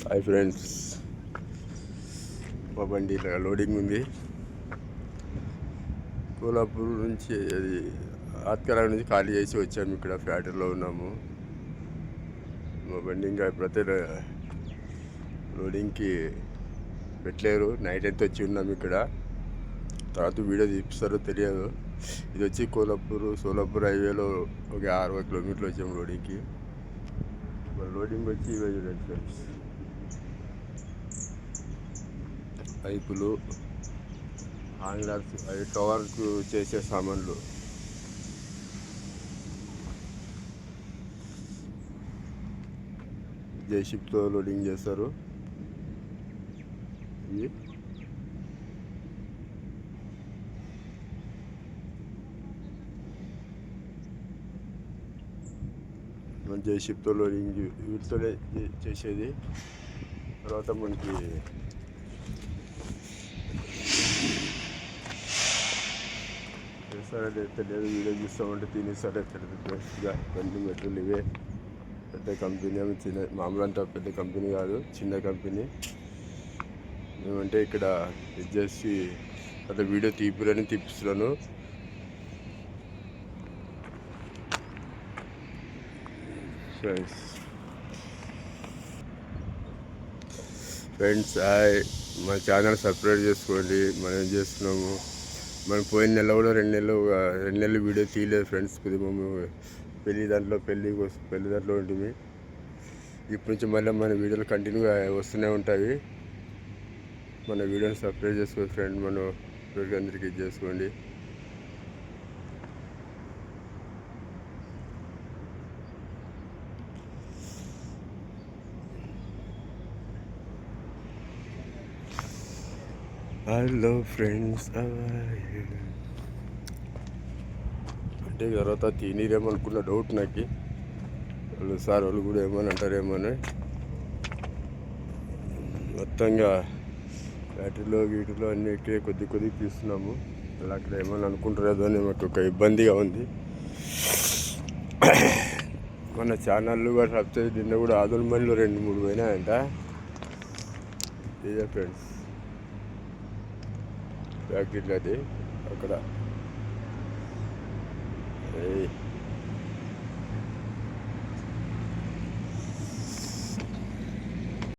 Hi friends, మా బండి loading ఉంది. కోలాపూర్ నుంచి అది ఆత్కరా నుంచి ఖాళీ చేసి వచ్చాము. ఇక్కడ ఫ్యాక్టరీలో ఉన్నాము. మా బండి ఇంకా ప్రతి లోడింగ్కి పెట్టలేరు. నైట్ ఎంత వచ్చి ఉన్నాము ఇక్కడ. తర్వాత వీడియో తీపిస్తారో తెలియదు. ఇది వచ్చి సోలాపూర్ హైవేలో ఒక 60 కిలోమీటర్లు వచ్చాము లోడింగ్కి. లోడింగ్ వచ్చి ఇవే చూడండి ఫ్రెండ్స్, పైపులు, ఆంగ్లర్స్, అవి టవర్కు చేసే సామాన్లు. జేషిప్తో లోడింగ్ చేస్తారు. ఇవి జేషిప్తో లోడింగ్ వీటితోనే చేసేది. తర్వాత మనకి చేస్తారని తెలియదు. వీడియో చూస్తామంటే తినేస్తారే తెలియదు. బెస్ట్గా బండి మెటీరియల్ ఇవే. పెద్ద కంపెనీ ఏమి మామూలు అంతా పెద్ద కంపెనీ కాదు, చిన్న కంపెనీ. ఏమంటే ఇక్కడ ఇది చేసి అట్లా వీడియో తీపిస్తున్నాను. ఫ్రెండ్స్ హాయ్, మా ఛానల్ సబ్స్క్రైబ్ చేసుకోండి. మనం ఏం చేస్తున్నాము, మనం పోయిన నెల కూడా 2 నెలలు వీడియో తీయలేదు ఫ్రెండ్స్. కొద్దిగా మేము పెళ్లి దాంట్లో ఉంటుంది. ఇప్పటి నుంచి మళ్ళీ మన వీడియోలు కంటిన్యూగా వస్తూనే ఉంటాయి. మన వీడియోని సబ్స్క్రైబ్ చేసుకోండి ఫ్రెండ్. మన వీడియో అందరికీ ఇది చేసుకోండి. హలో ఫ్రెండ్స్, అంటే తర్వాత తినరేమనుకున్న డౌట్ నాకు. వాళ్ళు కూడా ఏమని అంటారేమోని. మొత్తంగా బ్యాటరీలో వీటిలో అన్నిటికీ కొద్ది తీస్తున్నాము. అలా అక్కడ ఏమని అనుకుంటారేదో అని మాకు ఒక ఇబ్బందిగా ఉంది. మన ఛానళ్ళు కూడా సబ్స్క్రైబ్ నిన్న కూడా ఆదులమల్లిలో 2-3 పోయినాయంట. ఇదే ఫ్రెండ్స్ ఫ్యాక్టరీలో అది అక్కడ